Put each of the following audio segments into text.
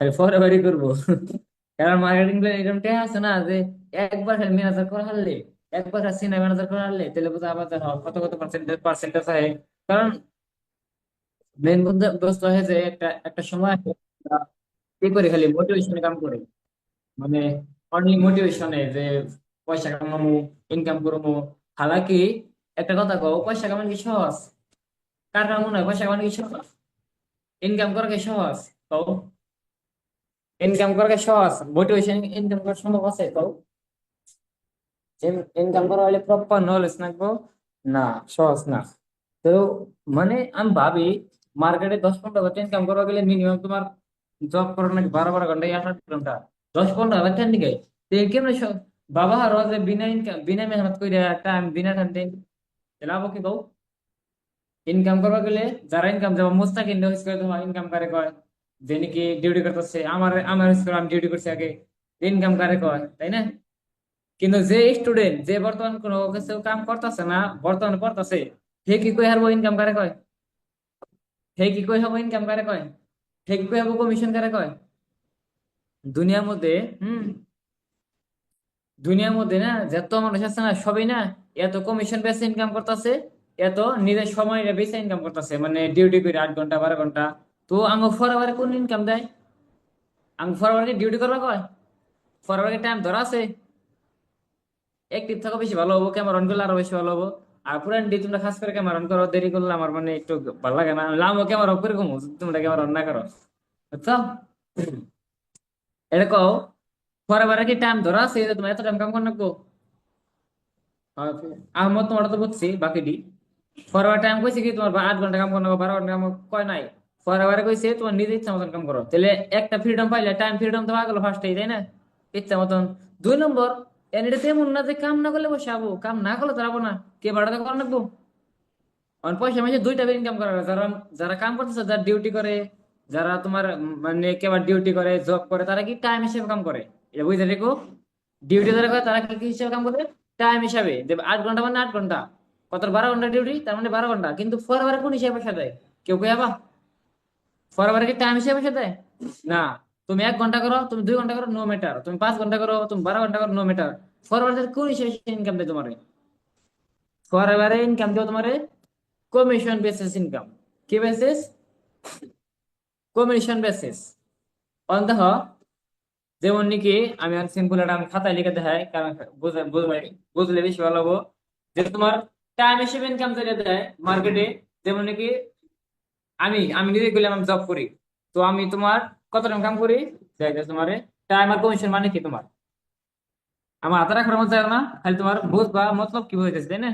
খালি পরে বাড়ি করবো। কারণ মার্কেটিং এরকম টেহা আছে না যে একবার খালি ম্যানেজার করে হারলে, একবার খালি সিনিয়র ম্যানেজার করে হারলে তাহলে বুঝে আবার দেখো কত কত পার্সেন্টেজ হয়। কারণ মেন বস্তু হয় যে একটা একটা সময় আমরা কি করি খালি মোটিভেশনে কাম করে, মানে অনলি মোটিভেশনে যে পয়সা কামাবো, ইনকাম করবো। হালাকি একটা কথা কও, পয়সা কামানো কি সহজ? কার কার মনে হয় পয়সা কামানো কি সহজ? ইনকাম করা কি সহজ? কও, ইনকাম করা কি সহজ? মোটিভেশন ইনকাম করা সম্ভব আছে কও? ইনকাম করা হলে প্রপার নলেজ লাগবো, না সহজ না। তো মানে আমি ভাবি মার্কেটে 10-15 ঘন্টা ইনকাম করা গেলে মিনিমাম তোমার জব করো নাকি 12-12 ঘন্টা 8-8 ঘন্টা, 10-15 হাজার টাকা দিকে। তো এর কেমন বাবা আর যে বিনা ইনকাম বিনা মেহনত করে টাইম বিনা টাইম দেন, লাভ কি কও? ইনকাম করবা গেলে যারা ইনকাম যাবো মুস্তাকিল করে তোমার ইনকাম করে কয়, যে নাকি ডিউটি করতেছে, আমার আমার স্কুল আমি ডিউটি করছি আগে, ইনকাম করে কয়, তাই না? কিন্তু যে স্টুডেন্ট যে বর্তমান কোনো কিছু কাম করতেছে না, বর্তমানে পড়তেছে, হে কি কই হারবো ইনকাম করে কয়? হে কি কই হবো ইনকাম করে কয়? হে কি কই হবো কমিশন করে কয়? দুনিয়ার মধ্যে, হুম, দুনিয়ার মধ্যে না যত মানুষ আছে না সবাই না এত কমিশন বেসে ইনকাম করতেছে, এত নিজের সময় বেশি ইনকাম করতেছে, মানে ডিউটি করে 8 ঘন্টা 12 ঘন্টা। তো আঙ্গ ফরওয়ার কোন ইনকাম দেয়? আঙ্গ ফরওয়ারকে ডিউটি করবা কয়? ফরওয়ারকে টাইম ধরা আছে? একটিভ থাকো বেশি ভালো হবো, ক্যামেরা অন করলে আরো বেশি ভালো হবো। আর পুরান ডি তোমরা খাস করে ক্যামেরা অন করো, দেরি করলে আমার মানে একটু ভালো লাগে না, লামো ক্যামেরা অফ করে ঘুমো যদি তোমরা ক্যামেরা অন না করো, বুঝছো? এটা কও, ফরওয়ার কি টাইম ধরা আছে যে তোমার এত টাইম কাম করে রাখবো? আহমদ তোমার তো বুঝছি বাকিটি। ফরওয়ার্ড টাইম কইছে কি তোমার 8 ঘন্টা কাম করো, 12 ঘন্টা কাম কয় নাই। ফরওয়ার্ড কইছে তোমার নিজের ইচ্ছা মতন কাম করো, তাহলে একটা ফ্রিডম পাইলে, টাইম ফ্রিডম তো পাওয়া গেল ফার্স্টেই, তাই না? ইচ্ছা মতন। 2 নম্বর, এটা তেমন না যে কাম না করলে বসে আবো, কাম না করলে তো আবো না, কে বাড়াতে করা লাগবো। অন পয়সা মাসে দুইটা ইনকাম করা যায়। যারা যারা কাম করতেছে, যারা ডিউটি করে, যারা তোমার মানে কেবল ডিউটি করে জব করে, তারা কি টাইম হিসেবে কাম করে, এটা বুঝতে রেখো। ডিউটি যারা করে তারা কি কি হিসেবে কাম করে? টাইম হিসাবে দেবে। 8 ঘন্টা মানে 8 ঘন্টা, কত 12 ঘন্টা ডিউটি, তার মানে 12 ঘন্টা। কিন্তু ফরওয়ার্ড কোন হিসেবে পয়সা দেয়? কেউ কে আবা ফরওয়ার্ড কি টাইম হিসেবে পয়সা দেয়? না। তুমি 1 ঘন্টা করো, তুমি 2 ঘন্টা করো, নো ম্যাটার। তুমি 5 ঘন্টা করো, তুমি 12 ঘন্টা করো, নো ম্যাটার। ফরওয়ার্ড কোন হিসেবে ইনকাম দেয় তোমার? ফরওয়ার্ড ইনকাম দেয় তোমার কমিশন বেসিস ইনকাম। কি বেসিস? Commission basis. অন দেখ, যেমন নাকি আমি আর সিম্পল একটা আমি খাতায় লিখে দেখাই, কারণ বুঝলে বেশি ভালো হবো। যে তোমার টাইম হিসেবে ইনকাম যেটা দেয় মার্কেটে, যেমন নাকি আমি আমি নিজে করলাম, আমি জব করি। তো আমি তোমার কত টাকা কাম করি, দেখ তোমার টাইম আর কমিশন মানে কি তোমার আমার হাতে রাখার মতো যায় না, খালি তোমার বুঝ বা মতলব কি বুঝাইতেছে, তাই না?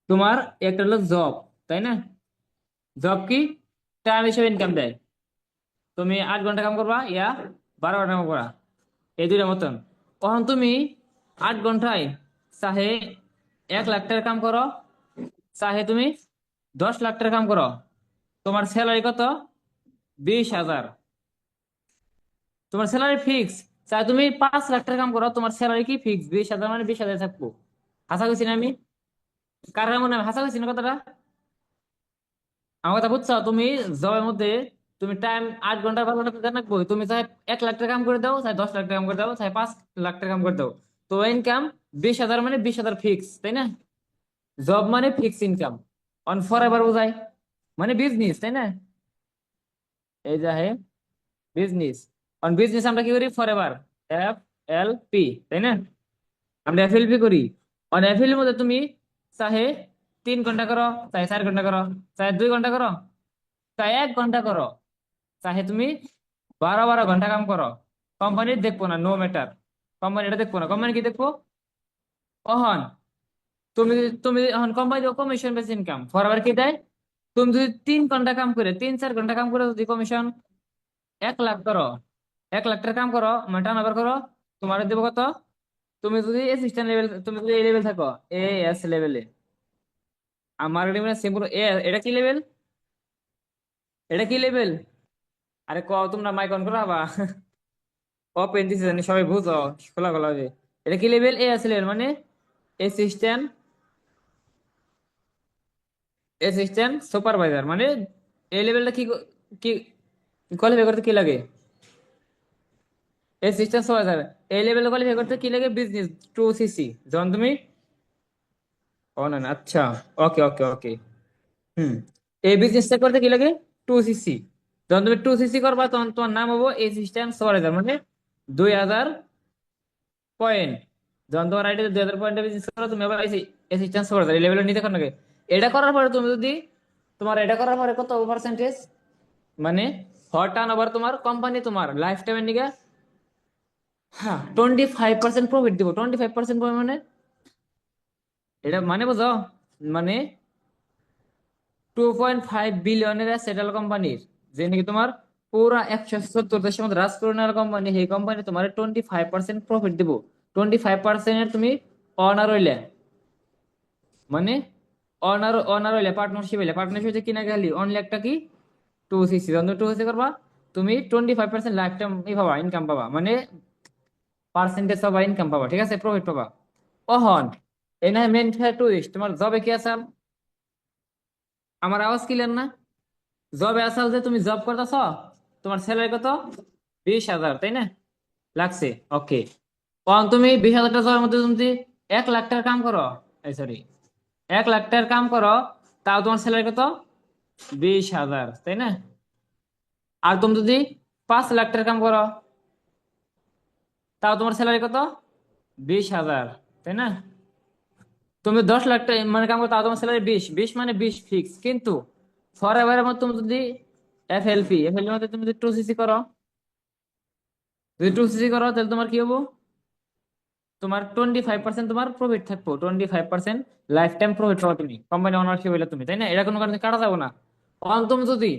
তোমার একটা হলো জব, তাই না? জব কি টাইম হিসেবে ইনকাম দেয়। তুমি 8 ঘন্টা কাম করবা, 12 ঘন্টা কাম করা, এই দুইটার মতন। তখন তুমি 8 ঘন্টায় চাহে 1 লাখ টাকার কাম করো, চাহে তুমি 10 লাখ টাকার কাম করো, তোমার স্যালারি কত? 20,000। তোমার স্যালারি ফিক্স। চাহে তুমি 5 লাখ টাকার কাম করো, তোমার স্যালারি কি ফিক্স 20,000, মানে 20,000 থাকবো। হাসা গেছি না আমি? কার মনে হয় হাসা গেছি না কথাটা? আমার কথা বুঝছো তুমি? জবের মধ্যে তুমি টাইম 8 ঘন্টা 12 ঘন্টা রাখবো, তুমি চাहे 1 লাখ টাকা কাম করে দাও, চাहे 10 লাখ টাকা কাম করে দাও, চাहे 5 লাখ টাকা কাম করে দাও, তো ইনকাম 20,000, মানে 20,000 ফিক্স, তাই না? জব মানে fix income. On for ever বোঝায়, মানে বিজনেস, তাই না? এই যে হে বিজনেস। অন বিজনেস আমরা কি করি? ফর এভার, FLP, তাই না? আমরা FLP করি। অন FLP এর মধ্যে তুমি চাহে 3 ঘন্টা করো, চাহে 4 ঘন্টা করো, চাহে 2 ঘন্টা করো, চাহে 1 ঘন্টা করো, চাহে তুমি 12-12 ঘন্টা কাম করো, কোম্পানি দেখবো না, নো ম্যাটার। কোম্পানি এটা দেখবো না, কোম্পানি কি দেখবো? কখন তুমি তুমি এখন company commission base income forward কি দেয়? তুমি যদি 3 ঘন্টা কাম করে 3-4 ঘন্টা কাম করে যদি কমিশন 1 লাখ করো, 1 লাখ টাকা কাম করো, মানে টার্ন ওভার করো, তোমার দেবো কত? তুমি যদি অ্যাসিস্ট্যান্ট লেভেল, তুমি যদি এই লেভেল থাকো, AS লেভেলে, আমার সিম্পল এটা কি লেভেল? এটা কি লেভেল? আরে তোমরা মাইক অন করো বা ওপেন দিছে জানি সবাই বুঝো, খোলা খোলা হবে। এটা কি লেভেল? AS লেভেল, মানে অ্যাসিস্ট্যান্ট, সুপারভাইজার, মানে এই লেভেলটা কি কি কোয়ালিফাই করতে কি লাগে? অ্যাসিস্ট্যান্ট 6,000। এই লেভেলে কোয়ালিফাই করতে কি লাগে? Business 2cc। যখন তুমি, ও না না, আচ্ছা, ওকে ওকে ওকে, হুম, এই বিজনেসটা করতে কি লাগে? 2cc। যখন তুমি 2cc করবা তখন তোমার নাম হবো অ্যাসিস্ট্যান্ট 6,000, মানে 2,000 পয়েন্ট। যখন তোমার আইডিতে 2,000 পয়েন্ট বিজনেস করো, তুমি আবার অ্যাসিস্ট্যান্ট 6,000 এই লেভেলে নিতে পারো নাকি? এটা করার পরে তুমি যদি, তোমার এটা করার পরে কত পার্সেন্টেজ, মানে হর টার্ন ওভার তোমার কোম্পানি তোমার লাইফ টাইমের নিকে, হ্যাঁ, 25% প্রফিট দিব। 25% মানে, এটা মানে বুঝো, মানে 2.5 বিলিয়নের সেটেল কোম্পানির, যে নাকি তোমার পুরা 170 দেশের মধ্যে রাজ করে নেওয়ার কোম্পানি, সেই কোম্পানি তোমার 25% প্রফিট দিব। 25% তুমি অনার হইলে, মানে অনার অনার হইলে, পার্টনারশিপ হইলে, পার্টনারশিপ হচ্ছে কিনা গেলি অনলি একটা কি, 2cc। যখন 2cc করবা তুমি 25% লাইফ টাইম পাবা, ইনকাম পাবা, মানে পার্সেন্টেজ পাবা, ইনকাম পাবা, ঠিক আছে, প্রফিট পাবা। অহন এই না মেন টুইস্ট, তোমার জবে কি আসাল? আমার আওয়াজ ক্লিয়ার না? জবে আসাল যে তুমি জব করতেছ, তোমার স্যালারি কত? 20,000, তাই না? লাগছে, ওকে। কারণ তুমি 20,000 জবের মধ্যে তুমি 1 লাখ টাকার কাম করো, এই সরি, 1 লাখ টাকার কাম করো, তাও তোমার স্যালারি কত? 20,000, তাই না? আর তুমি যদি 5 লাখ টাকার কাম করো, তাও তোমার স্যালারি কত? 20,000, তাই না? তুমি 10 লাখ টাকা মানে কাম করো, তাও তোমার স্যালারি 20, 20 মানে 20 ফিক্স। কিন্তু ফর এভারের মধ্যে তুমি যদি এফএলপি মধ্যে তুমি যদি 2cc করো, যদি 2cc করো, তাহলে তোমার কি হবো? তোমার 25% তোমার প্রফিট থাকবো, 25% লাইফ টাইম প্রফিট পাবো তুমি, কোম্পানি অনারশিপ হইলে তুমি, তাই না? এটা কোনো কারণে কাটা যাবো না। কারণ তুমি যদি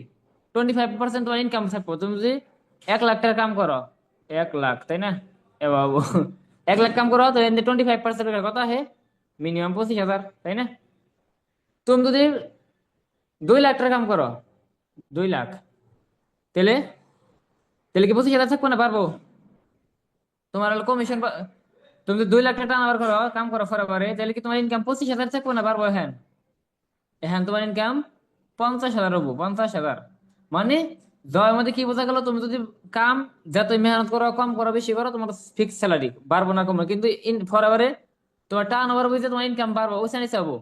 25% তোমার ইনকাম থাকবো, তুমি যদি 1 লাখ টাকা কাম করো, 1 লাখ, তাই না? এ বাবু, 1 লাখ কাম করো, তো 25% কথা হে মিনিমাম 25,000, তাই না? তুমি যদি 2 লাখ টাকা কাম করো, 2 লাখ, তাহলে তাহলে কি 25,000 থাকবো না পারবো? তোমার হলো কমিশন, তুমি যদি 2 লাখ টাকা টার্ন করো, কাম করো ফরএভারে, তাহলে কি তোমার ইনকাম 25,000 থাকবো না পারবো? হ্যাঁ, হ্যাঁ, তোমার ইনকাম 50,000 হবো, 50,000। মানে জয়ের মধ্যে কি বোঝা গেল? তুমি যদি কাম যতই মেহনত করো, কম করো বেশি করো, তোমার ফিক্স স্যালারি বাড়বো না কমবে, কিন্তু ফরএভারে তোমার টার্ন ওভার বুঝে তোমার ইনকাম বাড়বো, ওই চাইছে হবো।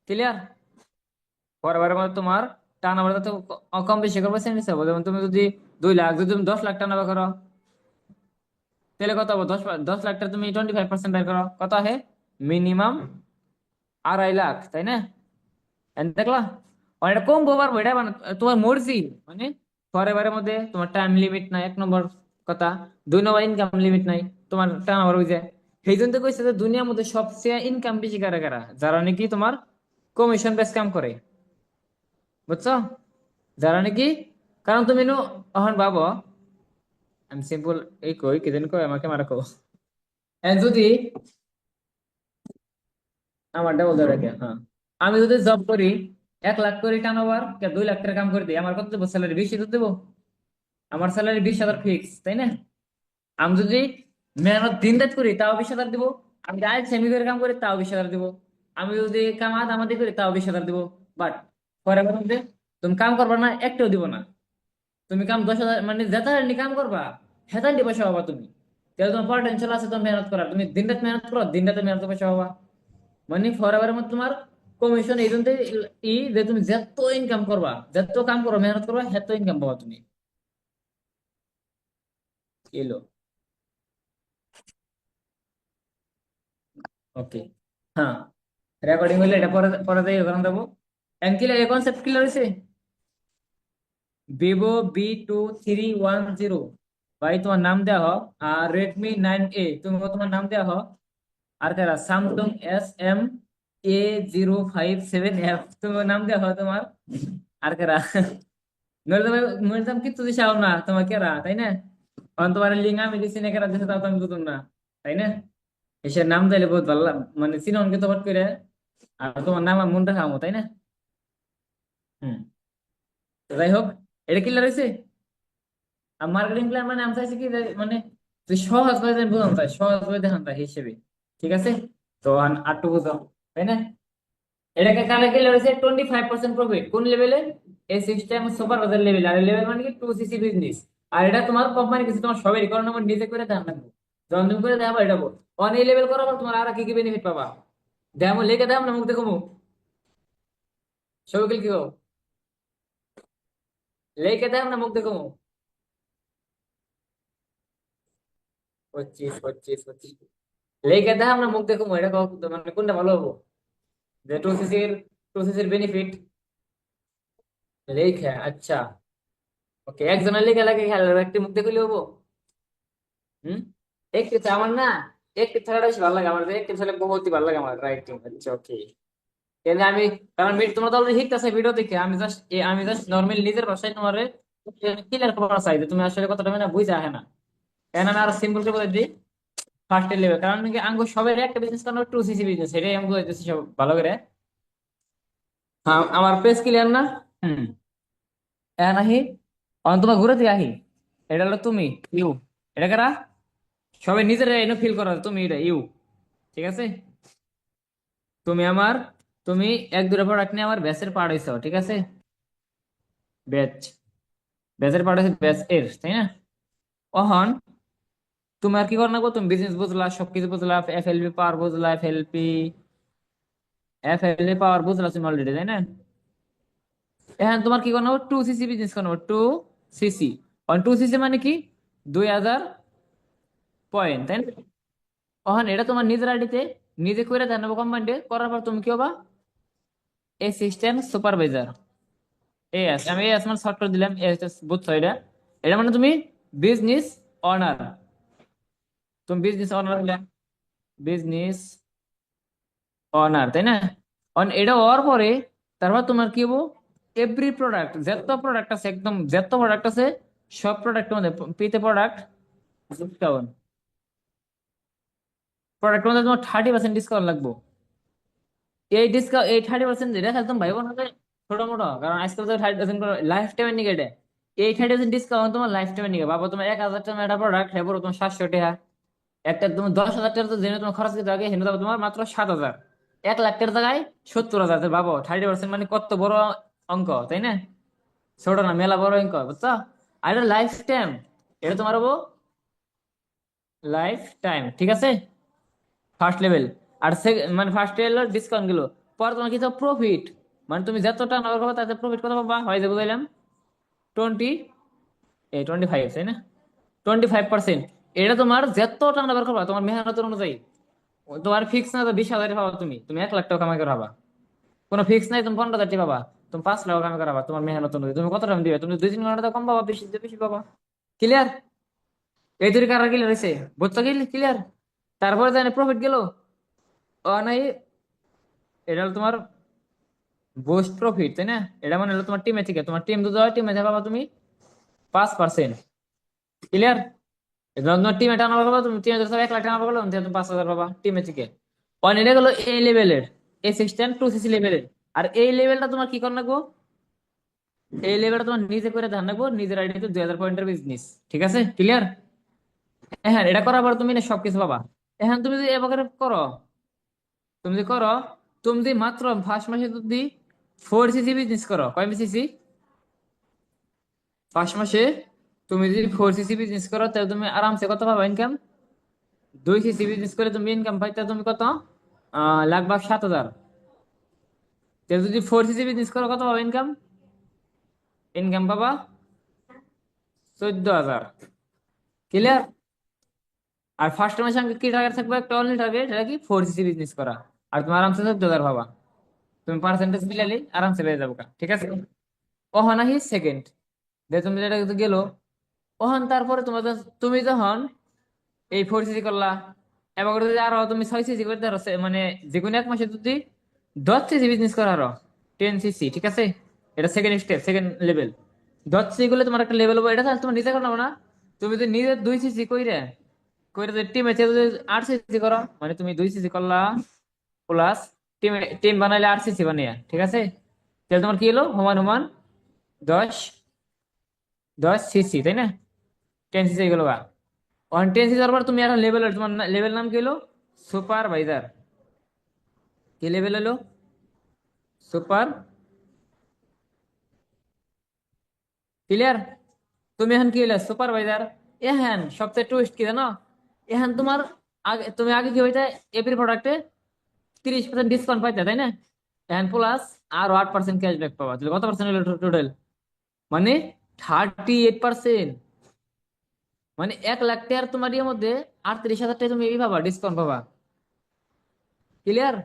ক্লিয়ার? ফরএভারের মধ্যে তোমার টার্ন ওভার তো কম বেশি করবো, চাইছে হবো। যেমন তুমি যদি 2 লাখ, যদি তুমি 10 লাখ টার্ন ওভার করো, তাহলে কত হবো? 10 লাখ তুমি 25% বের করো, কত আছে? মিনিমাম 2.5 লাখ, তাই না? দেখলা, এটা কম পারবো, এটা তোমার মর্জি, মানে ফরএভারের মধ্যে তোমার টাইম লিমিট নাই, 1 নম্বর কথা। 2 নম্বর, ইনকাম লিমিট নাই, তোমার টার্ন ওভার হয়ে যায়। সেই জন্য তো কইছে যে দুনিয়ার মধ্যে সবচেয়ে ইনকাম বেশি কারা কারা, যারা নাকি তোমার কমিশন বেস কাম করে, বুঝছো? যারা নাকি, কারণ তুমি এখন ভাবো, আমি সিম্পল এই কই কি দিন কই আমাকে মারা কো, যদি আমারটা বলতে রাখে, হ্যাঁ, আমি যদি জব করি, 1 লাখ করে টার্ন ওভার, 2 লাখ টাকা কাম করে দিই, আমার কত দেবো স্যালারি? 20 তো দেবো। আমার স্যালারি 20,000 ফিক্স, তাই না? আমি যদি মেহনত দিন রাত করি, তাও 20,000 দিব। আমি ডাইরেক্ট সেমি করে কাম করি, তাও 20,000 দিব। আমি যদি কাম আদামাদি করি, তাও 20,000 দিব। বাট পরে মধ্যে তুমি কাম করবা না, একটাও দিব না। তুমি কাম 10,000, মানে যেটা কাম করবা হেতান্ডি পয়সা পাবা তুমি। তাহলে তোমার পরে টেনশন আছে তোমার মেহনত করার, তুমি দিন রাত মেহনত করো, দিন রাতে মেহনত পয়সা পাবা। মানে ফরএভারের মধ্যে তোমার কমিশন এই জন্য, যে তুমি যত ইনকাম করবা, যত কাম করো, মেহনত করবা, হেত ইনকাম পাবা তুমি। এলো, ওকে, হ্যাঁ, রেকর্ডিং হইলে এটা পরে পরে দিয়ে ওখানে দেবো। এনকিলে এই কনসেপ্ট ক্লিয়ার হয়েছে? Vivo B2310, ভাই তোমার নাম দেওয়া হোক। আর Redmi 9A তুমি তোমার নাম দেওয়া হোক। আর কারা Samsung SM A057F তোমার নাম দেওয়া হোক তোমার। আর কারা নইলে তোমার নইলে তুমি কিচ্ছু দিশাও না তোমার কেরা, তাই না? কারণ তোমার লিঙ্ক আমি দিছি না, কেরা দিছে তাও তো আমি বুঝুন না, তাই না? এসে নাম দিলে বহুত ভালো মানে চিননকে তো হট করে, আর তোমার নাম আমি মনে রাখামো, তাই না? হুম, তো যাই হোক, এটা ক্লিয়ার হয়েছে। আর মার্কেটিং প্ল্যান মানে আমি চাইছি কি যে, মানে তুই সহজ ভাবে যেন বোঝানো যায়, সহজ ভাবে দেখান যায় হিসেবে, ঠিক আছে? তো আটটু বুঝো, তাই না? এটাকে কানে ক্লিয়ার হয়েছে 25% প্রফিট কোন লেভেলে? এই সিস্টেম সুপার বাজার লেভেল। আর লেভেল মানে কি 2cc বিজনেস। আর এটা তোমার কোম্পানি কিছু তোমার সবাই কারণ আমার নিজে করে ধ্যান রাখবো, যখন তুমি করে দেখাবো এটা বল অন এই লেভেল করার পর তোমার আর কি কি বেনিফিট পাবা, দেখো লিখে দাম না মুখ দেখো মুখ সবাইকে কি লিখে দাম না মুখ দেখো মুখ 25 25 25 লিখে দাম না মুখ দেখো মুখ, এটা মানে কোনটা ভালো হবো, যে টু সিসির বেনিফিট লেখা আচ্ছা। ওকে একজনের লেখা লাগে খেয়াল একটি মুখ দেখলে হবো। হুম একটি আমার না একটি ছাড়াটা বেশি ভালো লাগে আমার, একটি ছেলে বহুতই ভালো লাগে আমার রাইটিং। আচ্ছা ওকে কিন্তু আমি কারণ তোমরা তো অলরেডি শিখতেছে ভিডিও দেখে, আমি জাস্ট নর্মালি নিজের ভাষায় তোমার ক্লিয়ার করা চাই যে তুমি আসলে কতটা মানে বুঝে আহে না, কেন আমি আরো সিম্পল করে বলে দিই। ফার্স্ট লেভেল কারণ কি আঙ্গু সবাই একটা বিজনেস কারণ টু সিসি বিজনেস, সেটাই আমি বুঝাইতেছি সব ভালো করে। হ্যাঁ আমার পেজ ক্লিয়ার না। হুম এখন আহি তোমার ঘুরে থেকে আহি, এটা হলো তুমি ইউ, এটা কারা সবাই নিজের এনে ফিল করো তুমি এটা ইউ, ঠিক আছে। তুমি আমার তুমি এক দুটো প্রোডাক্ট নিয়ে আমার ব্যাচের পার্ট হইছো, ঠিক আছে। ব্যাচ ব্যাচের পার্ট হচ্ছে ব্যাচ এর, তাই না। অহন তুমি আর কি কর না গো, তুমি বিজনেস বুঝলা সবকিছু বুঝলা, এফএলপি পাওয়ার বুঝলা, এফএলপি পাওয়ার বুঝলা তুমি অলরেডি, তাই না। এখন তোমার কি করবো, টু সিসি বিজনেস করবো, সিসি 2 সিসি মানে কি 2000 পয়েন্ট, তাই না। অহন এটা তোমার নিজের আইডিতে নিজে করে দেন কোম্পানিতে করার পর তুমি কি হবা অ্যাসিস্ট্যান্ট সুপারভাইজার। এস আমি এস মানে শর্ট করে দিলাম, এস বুঝছো এটা, এটা মানে তুমি বিজনেস অনার, তুমি বিজনেস অনার হলে বিজনেস অনার, তাই না। এটা হওয়ার পরে তারপর তোমার কি হবো, এভরি প্রোডাক্ট যত প্রোডাক্ট আছে একদম যত প্রোডাক্ট আছে সব প্রোডাক্টের মধ্যে পেতে প্রোডাক্ট ডিসকাউন্ট, প্রোডাক্টের মধ্যে তোমার 30% ডিসকাউন্ট লাগবে। এই 30% যেটা একদম ভাইবো না যে ছোট মোটো, কারণ আজকাল তো 30% লাইফ টাইমের নিকে এটা, এই 30% ডিসকাউন্ট তোমার লাইফ টাইমের নিকে বাবা, তোমার 1000 টাকা একটা প্রোডাক্ট হেবো তোমার 700 টাকা, একটা তুমি 10,000 টাকা তো জেনে তোমার খরচ করতে আগে হেনে যাবো তোমার মাত্র 7,000, 1 লাখ টাকার জায়গায় 70,000, ভাবো 30% মানে কত বড় অঙ্ক, তাই না। ছোট না মেলা বড় অঙ্ক বুঝছো। আর এটা লাইফ টাইম, এটা তোমার হবো লাইফ টাইম, ঠিক আছে। ফার্স্ট লেভেল আর মানে ফার্স্ট লেভেল ডিসকাউন্ট গুলো, পর তোমার কিছু প্রফিট, মানে তুমি যতটা নেওয়ার কথা তাতে প্রফিট কত পাবা হয় যে বুঝাইলাম 25, তাই না, 25%। এটা তোমার যত টাকা ব্যবহার করবা তোমার মেহনত অনুযায়ী, তোমার ফিক্স না তো 20,000 পাবা, তুমি 1 লাখ টাকা কামাই করে পাবা, কোনো ফিক্স নাই তুমি 15,000 টাকা পাবা, তুমি 5 লাখ কামাই করে পাবা তোমার মেহনত অনুযায়ী, তুমি কত টাকা দিবে, তুমি 2-3 ঘন্টা কম পাবা, বেশি দিলে বেশি পাবা। ক্লিয়ার, এই দুই কারা ক্লিয়ার হয়েছে, বুঝছো কি ক্লিয়ার। তারপরে জানি প্রফিট গেল ও নাই, এটা হলো তোমার বুস্ট প্রফিট, তাই না। এটা মানে হলো তোমার টিমে থেকে, তোমার টিম যদি হয় টিমে পাবা তুমি 5%। ক্লিয়ার, তোমার টিমে টানা পাবা, তুমি টিমে যদি 1 লাখ টাকা পাবো তুমি 5,000 পাবা টিমে থেকে। ওয়ান এটা গেলো এই লেভেলের অ্যাসিস্ট্যান্ট টু সিসি লেভেলের। আর এই লেভেলটা তোমার কি করে রাখবো, এই লেভেলটা তোমার নিজে করে ধ্যান রাখবো, নিজের আইডিতে 2,000 পয়েন্টের বিজনেস, ঠিক আছে ক্লিয়ার। হ্যাঁ এটা করার পর তুমি না সবকিছু পাবা। এখন তুমি যদি এবার করো, তুমি যদি করো, তুমি যদি মাত্র ফার্স্ট মাসে যদি 4 সিসি বিজনেস করো, কয় সিসি ফার্স্ট মাসে তুমি যদি 4 সিসি বিজনেস করো তাহলে তুমি আরামসে কত পাবা ইনকাম, 2 সিসি বিজনেস করে তুমি ইনকাম পাইতে তুমি কত লাগবে 7,000, তাহলে যদি 4 সিসি বিজনেস করো কত পাবা ইনকাম, ইনকাম পাবা 14,000। ক্লিয়ার। আর ফার্স্ট মাসে সঙ্গে কি টার্গেট থাকবে, একটা অনলি টার্গেট, এটা কি 4 সিসি বিজনেস করা, আর তুমি আরামসে 14,000 পাবা, তুমি পার্সেন্টেজ মিলালে আরামসে পেয়ে যাবো ঠিক আছে। ওহন আহি সেকেন্ড, যে তুমি যেটা গেলো ওহন তারপরে তোমার তুমি যখন এই 4 সিসি করলা, এবার করে যদি আরো তুমি 6 সিসি করতে পারো মানে যে কোনো এক মাসে যদি 10 সিসি বিজনেস করো আরো 10 সিসি, ঠিক আছে। এটা second step, second level. 10 CC করলে তোমার একটা লেভেল হবে, এটা তাহলে তোমার নিজে করো না, তুমি যদি নিজে 2 সিসি কইরে কইরে যদি টিম আছে যদি 8 সিসি করো, মানে তুমি 2 সিসি করলা প্লাস টিম টিম বানাইলে 8 সিসি বানিয়ে, ঠিক আছে। তাহলে তোমার কি হলো সমান সমান 10 10 সিসি, তাই না। 10 সিসি গেলো গা। 10 সিসি যাওয়ার পর তুমি এখন লেভেল, তোমার লেভেল নাম কি হলো সুপারভাইজার, কি লেভেল হলো সুপার, ক্লিয়ার। তুমি এখন কি হইলে সুপারভাইজার। এখন সবচেয়ে টুইস্ট কি জানো, এখন তোমার আগে তুমি আগে কি হইতে এভরি প্রোডাক্টে 30% ডিসকাউন্ট পাইতে, তাই না? এখন প্লাস আরো 8% ক্যাশব্যাক পাবা, তাহলে কত পার্সেন্ট হলো টোটাল? মানে 38%। মানে 1 লাখ টাকার তোমার ইয়ের মধ্যে 38,000 টাকা তুমি এই পাবা, ডিসকাউন্ট পাবা। ক্লিয়ার?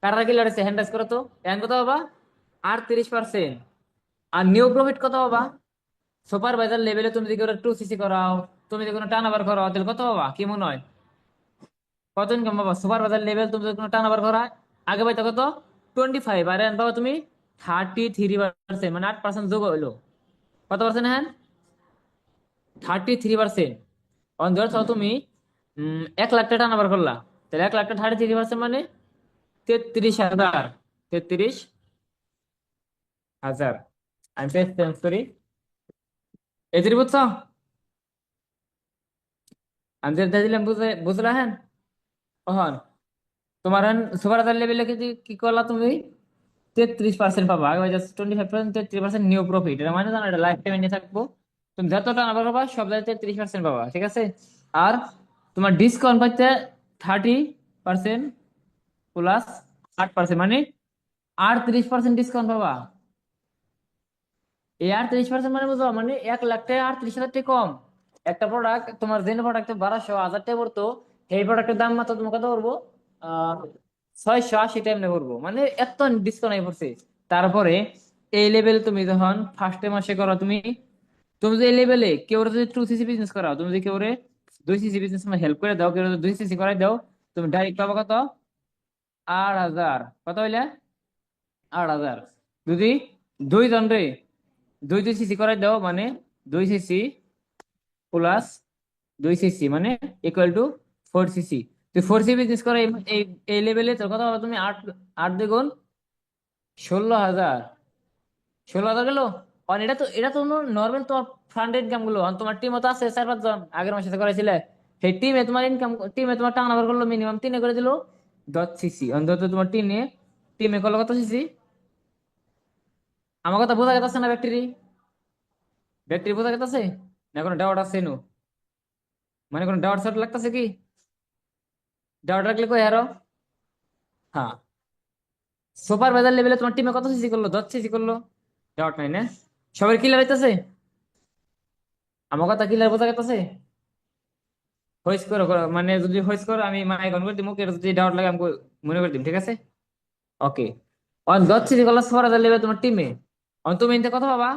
কারা ক্লিয়ার আছে হ্যান্ড রাইজ করো তো। এখন কত পাবা? 38%। আর নিউ প্রফিট কত পাবা? সুপারভাইজার লেভেলে তুমি যদি কোনো 2 সিসি করাও, তুমি যদি কোনো টার্ন ওভার করাও, তাহলে কত পাবা কি মনে হয়? কত ইনকাম পাবা সুপারভাইজার লেভেল তুমি যদি কোনো টার্ন ওভার করা? আগে পাইতো কত? 25, আর এখন পাবা তুমি 33%, মানে 8% যোগ হইলো। কত পার্সেন্ট হ্যাঁ? 33%। অন ধর তুমি 1 লাখ টাকা টার্ন ওভার করলা, তাহলে 1 লাখ টাকা 33% মানে 33,000। 33,000। আমি পেজ চেঞ্জ করি, এদের বুঝছো? আমি যেটা দিলাম বুঝলা হ্যাঁ? কখন তোমার সুপার লেভেলে কি কি করলা তুমি? 33% পাবা। আগে 25%, 33% নিউ প্রফিট। এটা মানে জানো, এটা লাইফ টাইম নিয়ে থাকবো। তুমি যত টাকা পাবা সব জায়গায় 33% পাবা, ঠিক আছে? আর তোমার ডিসকাউন্ট পাইতে 30% প্লাস 8%, মানে 38% ডিসকাউন্ট পাবা। এই 38% মানে বুঝো, মানে 1 লাখ টাকা 38,000 টাকা কম। একটা প্রোডাক্ট তোমার যে প্রোডাক্টে 1200 হাজার টাকা পড়তো, সেই প্রোডাক্টের দাম মাত্র তোমার কত পড়বো? 680 টাকা পড়বো, মানে এত ডিসকাউন্ট হয়ে পড়ছে। তারপরে এই লেভেল তুমি যখন ফার্স্টে মাসে করো, তুমি তুমি যে এই লেভেলে কেউ যদি 2 সিসি বিজনেস করাও, তুমি যদি কেউ 2 সিসি বিজনেস হেল্প করে দাও, কেউ 2 সিসি করাই দাও, তুমি ডাইরেক্ট পাবো কত? 8,000। কত হইলে? 8,000। যদি 2 জন রে 2 2 সিসি করাই দাও, মানে 2 সিসি প্লাস 2 সিসি মানে ইকুয়াল টু 4 সিসি। তুই 4 সিসি বিজনেস করে এই এই লেভেলে তোর কথা হবে তুমি 8, 8 দ্বিগুণ 16,000। 16,000 গেল। আর এটা তো নর্মাল তোমার ফান্ড ইনকাম গুলো। আর তোমার টিমও তো আছে 4 5 জন, আগের মাসে তো করেছিলে। সেই টিমে তোমার টার্ন ওভার করলো মিনিমাম 3 করে দিল 10 সিসি। অন্তত তোমার টিমে করলো কত সিসি? আমার কথা বোঝা গেছে না? ব্যাটারি বোঝা গেছে না? কোনো ডাউট আছে নো? মানে কোনো ডাউট সাউট লাগতেছে কি? ডাউট রাখলে কই আরো। হ্যাঁ, সুপারভাইজার লেভেলে তোমার টিমে কত সিসি করলো? 10 সিসি করলো। ডাউট নাই না? সবাই ক্লিয়ার হইতেছে? আমার কথা ক্লিয়ার বোঝা গেছে? হইস করো করো, মানে যদি হইস করো আমি মাইক অন করে দিই, মুখে যদি ডাউট লাগে আমি মনে করে দিম, ঠিক আছে? ওকে। অন 10 সিসি করলো সুপারভাইজার লেভেলে তোমার টিমে। অন তুমি এতে কথা পাবা,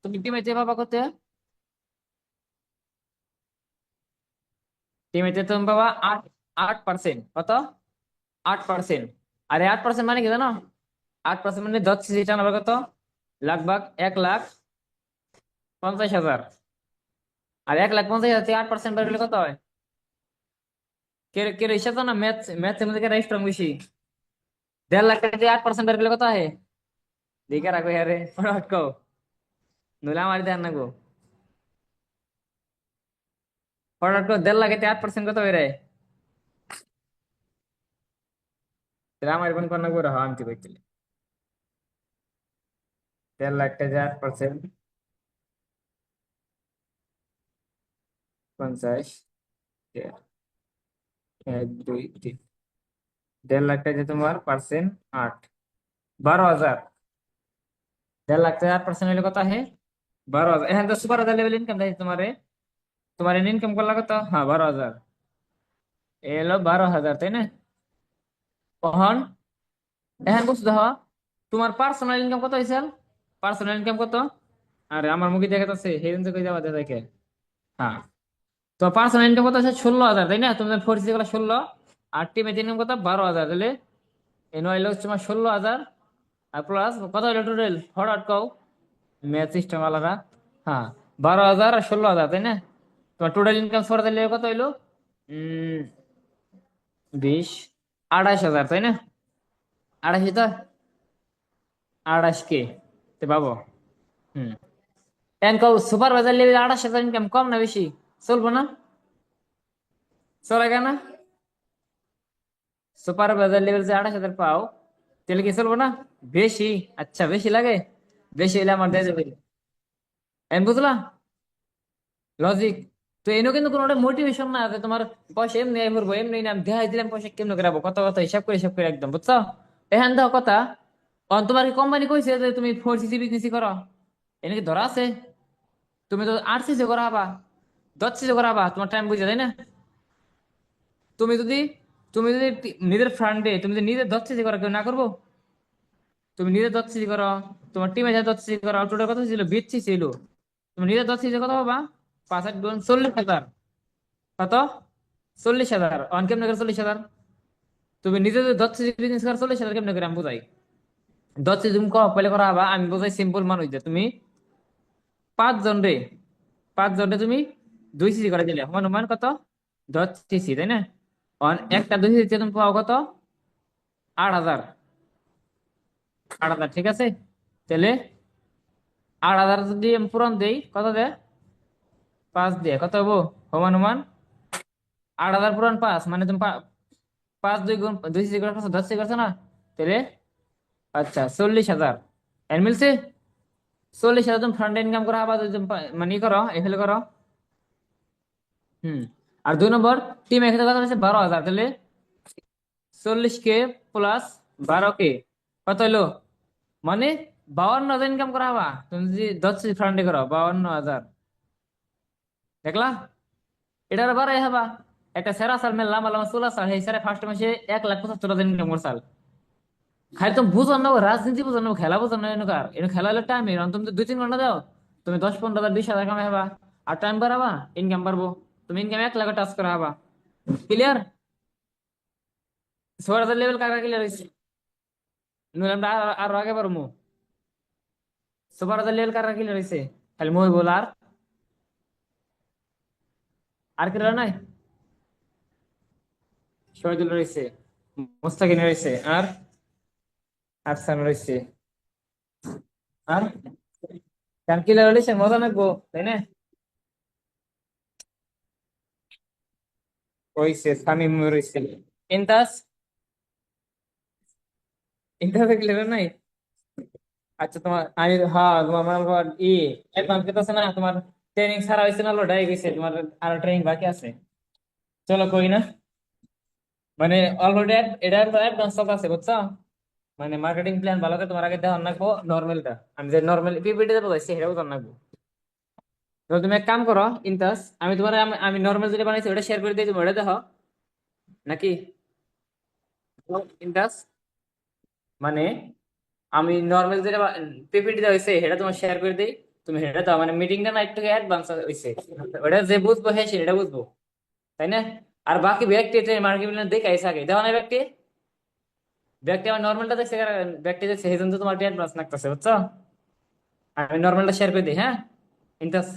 তুমি টিমে যে পাবা কত? টিমেতে তুমি পাবা 8 8%। কত? 8%। আর 8% মানে কি জানো? 8% মানে 10 সিসি টার্ন হবে কত? লাগভাগ 1,50,000। আর 1,50,000 থেকে 8% বের করলে কত হয়? কে কে হিসাব জানো? ম্যাথের মধ্যে কে স্ট্রং বেশি? 1,50,000 টাকা থেকে 8% বের করলে কত হয়? দেখে রাখো আরে ফটাফট কও, নইলে আমার দেন না গো। ফটাফট কও, 1,50,000 থেকে 8% কত বের হয়? তাহলে আমার কোন কোন করে হয় আমি কইছিলি। 1,50,000 থেকে 8%, 50, 1 2 3, 1,50,000 টাকা তোমার পার্সেন্ট 8, 12,000। 1,50,000 থেকে 8% হলে কত হয়? 12,000। এখন তো সুপার হাজার লেভেল ইনকাম দেয় তোমারে। তোমার ইনকাম করলা কত? হ্যাঁ 12,000। এলো 12,000, তাই না? কখন এখন বুঝতে দেখো তোমার পার্সোনাল ইনকাম কত হয়েছে? পার্সোনাল ইনকাম কত? আরে আমার মুখে দেখা যাচ্ছে, সেই জন্য তো কই যাওয়া দেখে। হ্যাঁ, তো পার্সোনাল ইনকাম কত আছে? 16,000, তাই না? তোমাদের 4 সিসি গুলো 16, আর টিমের ইনকাম কত? 12,000। তাহলে এনে হইলো তোমার 16,000। আর প্লাস কত হইলো টোটাল? হঠাৎ কও, ম্যাথ সিস্টেম আলাদা। হ্যাঁ, 12,000 আর 16,000, তাই না? তোমার টোটাল ইনকাম সরা দিলে কত হইলো? উম 20, 28,000, তাই না? 28 তো 28K তে পাবো। হুম। এখন কও সুপারভাইজার লেভেল 28,000 ইনকাম কম না বেশি? চলবো না? চলে কেন? সুপারভাইজার লেভেল যে 28,000 পাও, তাহলে কি চলবো না? বেশি? আচ্ছা বেশি লাগে। বেশি হলে আমার দিয়ে যাবে। এন বুঝলা লজিক? তো এনে কিন্তু কোনো মোটিভেশন না যে তোমার পয়সা এমনি আয় করবো, এমনি না আমি দেখাই দিলাম পয়সা কেমনে করাবো, কত কত হিসাব করে একদম, বুঝছো? এখান দেখো কথা, তোমার কি কোম্পানি কইছে যে তুমি 4 সিসি বিজনেসই করো? এনে কি ধরা আছে? তুমি তো 8 সিসি করা হবা, 10 সিসি করা হবা, তোমার টাইম বুঝে, তাই না? তুমি যদি তুমি যদি নিজের ফান্ডে তুমি যদি নিজে 10 সিসি করা, কেউ না করবো? তুমি নিজে 10 সিসি করো, তোমার টিমে যা 10 সিসি করো, টোটাল কত ছিল? 20 সিসি ছিল। তুমি নিজে 10 সিসি কত হবা? 5 8 গুণ 40,000। কত? 40,000। অন কেমনে করে 40,000? তুমি নিজে যদি 10 সিসি বিজনেস করো, 40,000 কেমনে করে আমি বুঝাই? 10 সিসি তুমি পয়লে করা হবা, আমি বুঝাই সিম্পল মানুষ যে তুমি 5 জন রে, 5 জনরে তুমি 2 সিসি করে দিলে সমান সমান কত? 10 সিসি, তাই না? একটা 2 সিসি তুমি পাও কত? 8,000। 8,000, ঠিক আছে? তাহলে 8,000 যদি আমি পূরণ দেই, কত দেয়? 5 দিয়ে কত হবো? সমান সমান 8,000 পূরণ 5, মানে তুমি 5 2 গুণ 2 সিসি করে করছো, 10 সিসি করছো না? তাহলে আচ্ছা 40,000 এর মিলছে। 40,000 তুমি ফ্রন্ট ইনকাম করা আবার যদি তুমি মানে ই করো, এফএল করো। হুম। আর 2 নম্বর, টিম একসাথে কথা হচ্ছে 12,000, তাহলে 40K প্লাস 12K কত হইলো? মানে 52,000 ইনকাম করা হবা তুমি যদি 10 ফ্রান্ডে করো, 52,000। দেখলা? এটা আর বাড়াই হবা। একটা সেরা সাল মেললাম আল্লাহ সুলা সাল, সেই সারে ফার্স্ট মাসে 1,75,000 ইনকাম করছাল। খালি তুমি বুঝো না, রাজনীতি বুঝো না, খেলা বুঝো না, এনুকার এনু খেলা হলে টাইম তুমি তো 2 3 ঘন্টা দাও, তুমি 10 15,000 20,000 কামাই হবা। আর টাইম বাড়াবা, ইনকাম বাড়বো। তুমি ইনকাম 1 লাখ টাচ করা হবা। ক্লিয়ার? 6,000 লেভেল কাকা ক্লিয়ার হয়েছে? নইলে আমরা আরো আগে পারবো। 6,000 লেভেল কাকা ক্লিয়ার হয়েছে? খালি মই বল আর কি নাই? শহীদুল রয়েছে, মুস্তাকিন রয়েছে, আর আফসান রয়েছে, আর কান ক্লিয়ার হয়েছে, মজা লাগবো, তাই না? হয়েছে, সামিম রয়েছে। ইন্তাস, ইন্তাস ক্লিয়ার নাই? আচ্ছা তোমার আমি, হ্যাঁ তোমার মনে কর অ্যাডভান্স আছে না তোমার? ট্রেনিং ছাড়া হয়েছে না, লোড হয়ে গেছে তোমার, আরো ট্রেনিং বাকি আছে। চলো কই না, মানে অলরেডি এটা অ্যাডভান্স সব আছে, বুঝছো? মানে মার্কেটিং প্ল্যান ভালো করে তোমার আগে দেওয়া রাখবো। নর্মালটা আমি যে নর্মাল পিপিটি দেবো সেটাও তো রাখবো। তো তুমি এক কাম করো ইনতাস, আমি তোমার আমি নর্মাল যেটা বানাইছি ওটা শেয়ার করে দিই, তুমি ওটা দেখো নাকি? ইনতাস, মানে আমি নর্মাল যেটা পিপিটি দেওয়া হয়েছে সেটা তোমার শেয়ার করে দিই, তুমি সেটা দাও, মানে মিটিংটা না একটু অ্যাডভান্স হয়েছে, ওটা যে বুঝবো হ্যাঁ সেটা বুঝবো, তাই না? আর বাকি ব্যক্তি মার্কেটিং দেখে আইসা আগে দেওয়া না ব্যক্তি, ব্যক্তি আমার নর্মালটা দেখছে, ব্যক্তি দেখছে সেই জন্য তো তোমার অ্যাডভান্স লাগতেছে, বুঝছো? আমি নর্মালটা শেয়ার করে দিই, হ্যাঁ ইনতাস।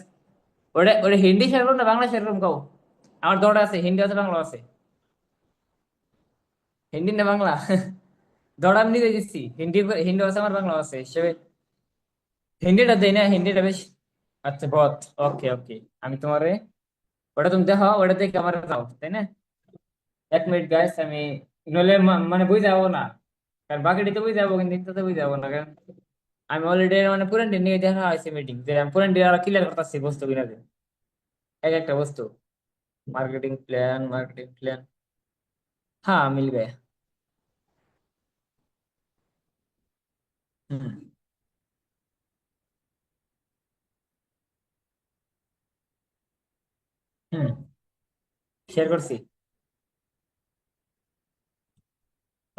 ওটা ওটা হিন্দি শেয়ার করুন না বাংলা শেয়ার করুন কাও? আমার দৌড় আছে, হিন্দি আছে বাংলা আছে। হিন্দি না বাংলা? দৌড় আমি নিজে দিচ্ছি, হিন্দি হিন্দি আছে আমার, বাংলা আছে হিসেবে। হিন্দিটা দেই না, হিন্দিটা বেশ। আচ্ছা বত, ওকে ওকে। আমি তোমারে ওটা তুমি দেখো, ওটা দেখে আমার দাও, তাই না? 1 মিনিট গাইস, আমি নইলে মানে বুঝে যাবো না, কারণ বাকিটা তো বুঝে যাবো কিন্তু ইন্টারতে বুঝে যাবো না, কারণ আমি অলরেডি মানে পুরান দিন নিয়ে দেখা হয়েছে মিটিং, যে আমি পুরান দিন আরো ক্লিয়ার করতেছি বস্তু কিনা যে এক একটা বস্তু। मार्केटिंग प्लान हाँ मिल गया। हम्म। हम्म। शेयर করছি।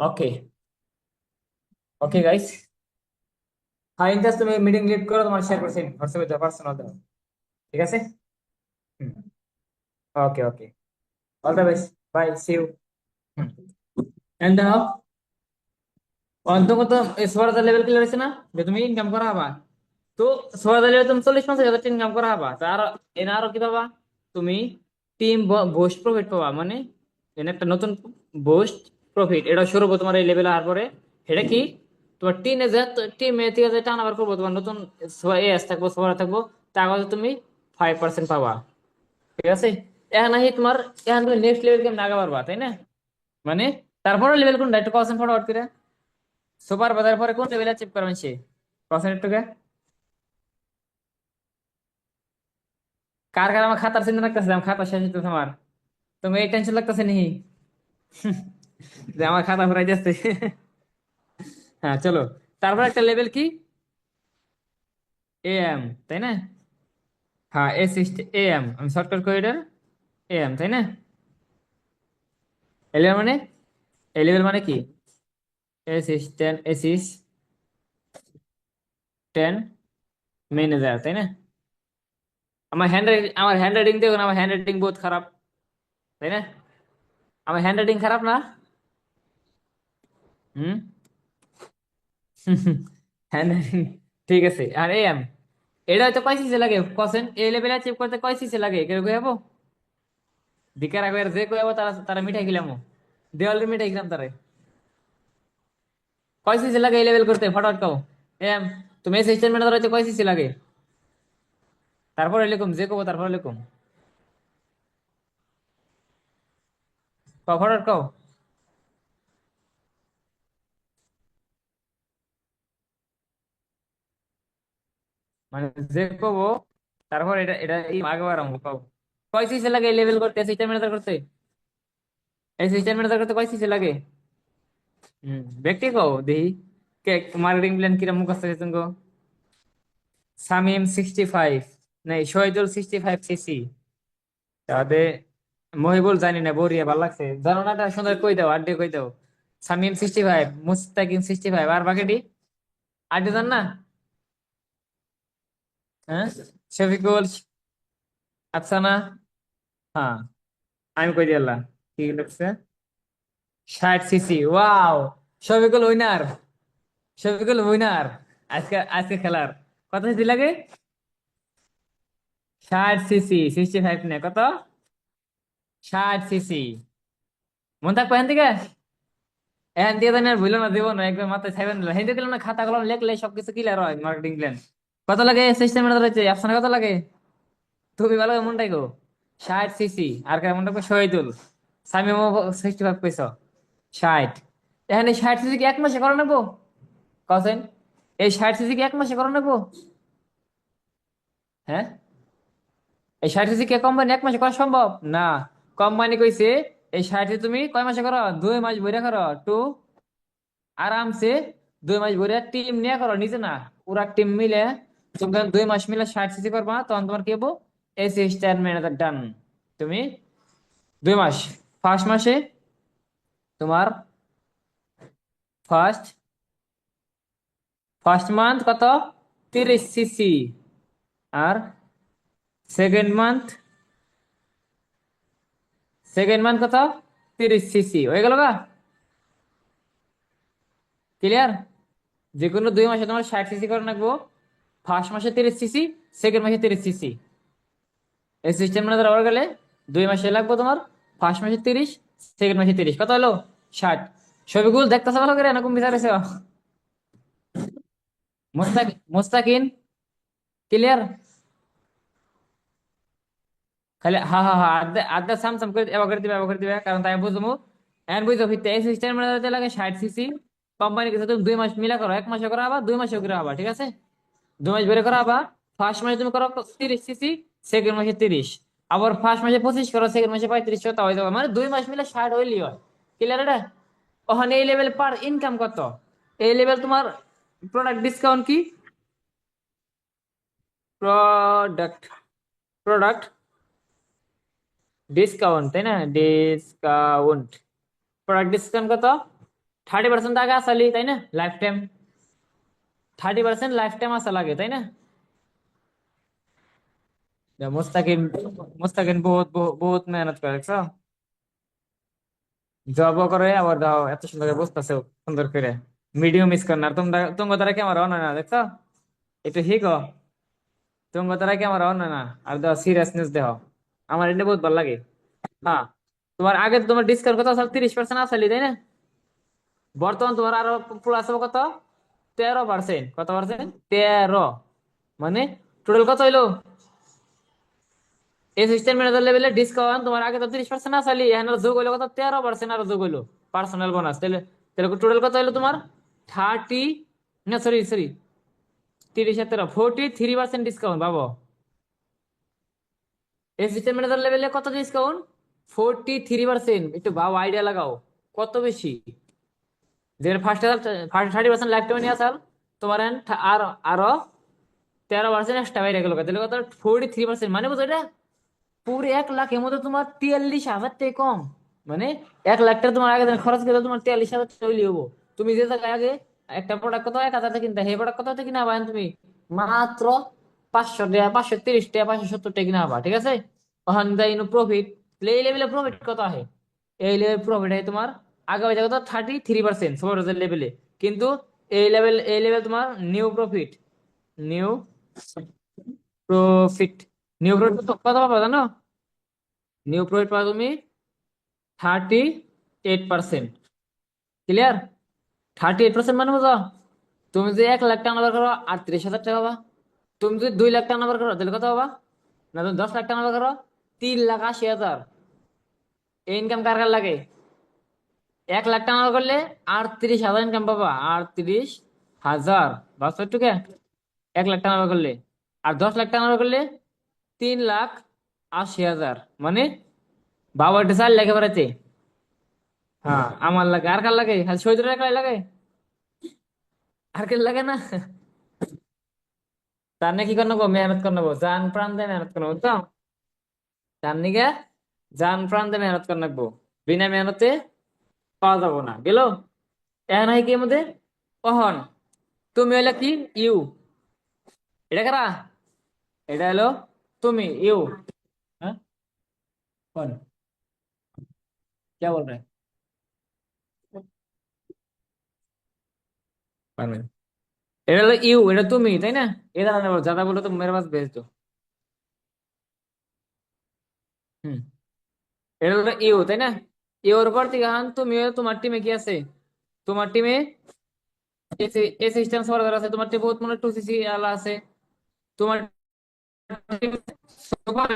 ওকে। ওকে গাইস, হ্যাঁ ইনজাস্ট তুমি মিটিং লিড করো, তোমার শেয়ার করছি হোয়াটসঅ্যাপে পার্সোনাল দাও, ঠিক আছে? Hmm. Okay okay. All the best, bye, see you. Hmm. And দাও, অন্তত সোয়ার লেভেল ক্লিয়ার হয়েছে না, যে তুমি ইনকাম করা হবা। তো সোয়ার লেভেল তুমি 40 50 হাজার ইনকাম করা হবা, তো আরো এনে আরো কি পাবা? তুমি টিম বুস্ট প্রফিট পাবা, মানে এনে একটা নতুন বুস্ট প্রফিট, এটা শুরু হবো তোমার এই লেভেল আর পরে। এটা কি? তোমার টিনে যে টিমে থেকে যে টার্ন ওভার করবো, তোমার নতুন এস থাকবো, সবার থাকবো, তার কাছে তুমি 5% পাবা, ঠিক আছে? এখন আহি তোমার, এখন তুমি নেক্সট লেভেল কেমন আগে পারবা, তাই না? মানে তারপরে লেভেল কোনটা একটু কসেন ফরওয়ার্ড করে, সুপার বাজার পরে কোন লেভেল অ্যাচিভ করবেন সে, কসেন একটু কে? কার কার আমার খাতার চিন্তা লাগতেছে, আমার খাতা শেষ হইতেছে আমার। তুমি এই টেনশন লাগতেছে নি? যে আমার খাতা ফুরাই যাচ্ছে। হ্যাঁ চলো, তারপর একটা লেভেল কি, এম, তাই না? হ্যাঁ এম, আমি শর্টকাট করে এটার এম, তাই না? এ লেভেল মানে, এ লেভেল মানে কি, অ্যাসিস্ট্যান্ট ম্যানেজার, তাই না? আমার হ্যান্ড রাইটিং দেখুন, আমার হ্যান্ড রাইটিং বহুত খারাপ, তাই না? আমার হ্যান্ড রাইটিং খারাপ না? হুম। হ্যান্ড রাইটিং ঠিক আছে। আর এম, এটা হয়তো কয় সিসি লাগে কোসেন, এ লেভেল অ্যাচিভ করতে কয় সিসি লাগে কেউ কই হবো? দিকার আগে যে কই হবো তারা তারা মিঠাই খেলাম, দেওয়ালের মিঠাই খেলাম তারা। কয় সিসি লাগে এই লেভেল করতে ফটাফট কও। এম, তুমি অ্যাসিস্ট্যান্ট ম্যানেজার হইতে কয় সিসি লাগে? তারপর এরকম যে কব, তারপর এরকম কও, ফটাফট কও। মানে যে কব, তারপর এটা এটা এই আগে আরম্ভ কও। কয় সিসি লাগে এই লেভেল করতে, অ্যাসিস্ট্যান্ট ম্যানেজার করতে? অ্যাসিস্ট্যান্ট ম্যানেজার করতে কয় সিসি লাগে? ব্যক্তি কও দেখি, কে মার্কেটিং প্ল্যান কিরম মুখস্থ আছে তুমি? সামিম 65, নাই শহীদুল 65 সিসি, তাহলে মহিবুল জানি না, বরিয়া ভালো লাগছে, জানো না, এটা সুন্দর কই দাও, আড্ডে কই দাও। সামিম 65, মুস্তাকিম 65, আর বাকিটি আড্ডে জান না? হ্যাঁ, শফিকুল, আফসানা, হ্যাঁ আমি কই দিলাম, কি লিখছে? 60 CC, wow. Shafiqul winner, Shafiqul winner আজকে, আজকে খেলার। কত সিসি লাগে? 60 সিসি, 65 না কত, 60 সিসি। মন থাকবো এখান থেকে, এখান দিয়ে জানি আর ভুলো না, দেবো না একদম মাথায় ছাইবেন না, হিন্দি দিলাম না, খাতা কলম লেখলে সবকিছু ক্লিয়ার হয় মার্কেটিং প্ল্যান। কত লাগে সিস্টেম ম্যানেজার হচ্ছে আফসানা, কত লাগে? তুমি ভালো করে মনটাই গো। 60 সিসি, আর কার মনটা কো শহীদুল, সামিম 65 পয়সা, 60। এখানে 60 সিসি কি এক মাসে করে নেবো কসেন? এই 60 সিসি কি এক মাসে করে নেবো? হ্যাঁ, এই 60 সিসি কে কোম্পানি এক মাসে করা সম্ভব না। কোম্পানি কইছে এই 60 তুমি কয় মাসে করো, 2 মাস বইরা করো টু, আরামসে 2 মাস বইরা টিম নিয়ে করো, নিজে না, পুরা টিম মিলে তুমি 2 মাস মিলে 60 সিসি করবা, তখন তোমার কি হবো, অ্যাসিস্ট্যান্ট ম্যানেজার ডান। তুমি 2 মাস, ফার্স্ট মাসে তোমার, ফার্স্ট ফার্স্ট মান্থ কত, 30 সিসি, আর সেকেন্ড মান্থ, সেকেন্ড মান্থ কত, 30 সিসি, হয়ে গেল গা, ক্লিয়ার? যে কোনো 2 মাসে তোমার 60 সিসি করে রাখবো, ফার্স্ট মাসে 30 সিসি, সেকেন্ড মাসে 30 সিসি। এই সিস্টেম মানে ধরো গেলে 2 মাসে লাগবো তোমার, ফার্স্ট মাসে 30, সেকেন্ড মাসে 30, কত হলো, 60। ছবিগুলো দেখতেছে ভালো করে, এরকম বিচার আছে? মুস্তাকিন ক্লিয়ার? খালি হ্যাঁ হ্যাঁ হ্যাঁ, আধা আধা সাম সাম করে এবার করে দিবে, এবার করে দিবে, কারণ তাই বুঝবো। এন্ড বুঝতে ফিরতে এই সিস্টেম মানে হতে লাগে 60 সিসি। কোম্পানি কিছু তুমি 2 মাস মিলা করো, এক মাসে করো আবার 2 মাসে করে আবার, ঠিক আছে? 2 মাস বের করো আবার, ফার্স্ট মাসে তুমি করো 30 সিসি, সেকেন্ড মাসে 30, আবার ফার্স্ট মাসে 25 করো, সেকেন্ড মাসে 35, তা হয়ে যাবে, মানে 2 মাস মিলে 60 হইলি হয়। ক্লিয়ার এটা? ওখানে এই লেভেল পার ইনকাম কত, এই লেভেল তোমার প্রোডাক্ট ডিসকাউন্ট কি, প্রোডাক্ট প্রোডাক্ট ডিসকাউন্ট, তাই না? ডিসকাউন্ট, প্রোডাক্ট ডিসকাউন্ট কত, 30% আগে আসালি, তাই না? লাইফ টাইম 30% লাইফ টাইম আসা লাগে, তাই না? মুস্তাকিম, মুস্তাকিম বহুত বহুত বহুত মেহনত করে দেখছো, জবও করে, আবার দাও এত সুন্দর করে বসতেছে সুন্দর করে, মিডিয়াম মিস করে না। আর তোমরা তোমার দ্বারা কি আমার অন্য না দেখছো, একটু হিকো, তোমার দ্বারা কি আমার অন্য না, আর দাও সিরিয়াসনেস দেহ, আমার এটা বহুত ভালো লাগে। হ্যাঁ, তোমার আগে তো তোমার ডিসকাউন্ট কত আসলে, 30% আসলি, তাই না? বর্তমান তোমার আরো প্লাস হবে কত, 13%, কত পার্সেন্ট, 13, মানে টোটাল কত হইলো, অ্যাসিস্ট্যান্ট ম্যানেজার লেভেলে ডিসকাউন্ট তোমার আগে তো 30% আসলি, এখানে যোগ হইলো কত, 13% আরো যোগ হইলো, পার্সোনাল বোনাস, তাহলে তাহলে টোটাল কত হইলো তোমার, 30, না সরি সরি, 30 আর 13, 43% ডিসকাউন্ট পাবো। অ্যাসিস্ট্যান্ট ম্যানেজার লেভেলে কত ডিসকাউন্ট? 43%। একটু ভাও, আইডিয়া লাগাও কত বেশি। যেটা ফার্স্ট 30% লাইফ টাইম নিয়ে আসার, তোমার আর আরো 13% এক্সট্রা বাইরে গেল, তাহলে কত? 43%, মানে বুঝো এটা পুরো 1 লাখের মধ্যে তোমার 43,000 টাকা কম। মানে 1 লাখ টাকা তোমার আগে দিন খরচ করে তোমার 43,000 চলে হবো। তুমি যে জায়গায় আগে একটা প্রোডাক্ট কত 1,000 টাকা কিনতে, সেই প্রোডাক্ট কত টাকা কিনা পাবেন তুমি? মাত্র 500 টাকা, 530 টাকা, 570 টাকা কিনা পাবা। ঠিক আছে? ওখান থেকে প্রফিট, এই লেভেলে প্রফিট কত আছে? এই লেভেল প্রফিট হয় তোমার আগে হয়ে যাবে তো 33% সুপারভাইজার লেভেলে। কিন্তু এই লেভেল তোমার new profit, new profit new profit কত পাবা জানো? নিউ প্রফিট পাবা তুমি 38%। ক্লিয়ার? 38% মানে বুঝো, তুমি যদি 1 লাখ টাকা নাম্বার করো 38,000 টাকা পাবা। তুমি যদি 2 লাখ টাকা নাম্বার করো তাহলে কত পাবা? না, তুমি 10 লাখ টাকা নাম্বার করো 3,80,000। এই ইনকাম কার কার লাগে? 1 লাখ টাকা নাম্বার করলে 38,000 ইনকাম পাবা। 38,000 62 টাকা 1 লাখ টাকা নাম্বার করলে। আর 10 লাখ টাকা নাম্বার করলে 3,80,000। মানে বাবা, এটা 4 লাখে বেড়াচ্ছে। হ্যাঁ, আমার লাগে। আর কার লাগে? খালি শহীদের একাই লাগে, আর কে লাগে না? তার নাকি কি করবো? মেহনত করবো, জান প্রাণ দিয়ে মেহনত করবো, বুঝছো? তার নিকে জান প্রাণ দিয়ে মেহনত করবো, বিনা মেহনতে পাওয়া যাবো না গেল। এখন হয় কি মধ্যে? কখন তুমি হইলে কি? ইউ। এটা কারা? এটা হলো তুমি, ইউ। হ্যাঁ, कौन? क्या बोल रहे हैं? पागल। এটা হলো ইউ, এটা তুমি, তাই না? এটা না বলো, ज्यादा बोलो तो मेरे पास भेज दो। হুম, এটা হলো ইউ, তাই না? ইউর পর থেকে হান তুমি, তোমার টিমে কি আছে? তোমার টিমে অ্যাসিস্ট্যান্ট সর্দার আছে, তোমার টিমে বহুত মনে 2cc আলা আছে, তোমার টিমে সুপার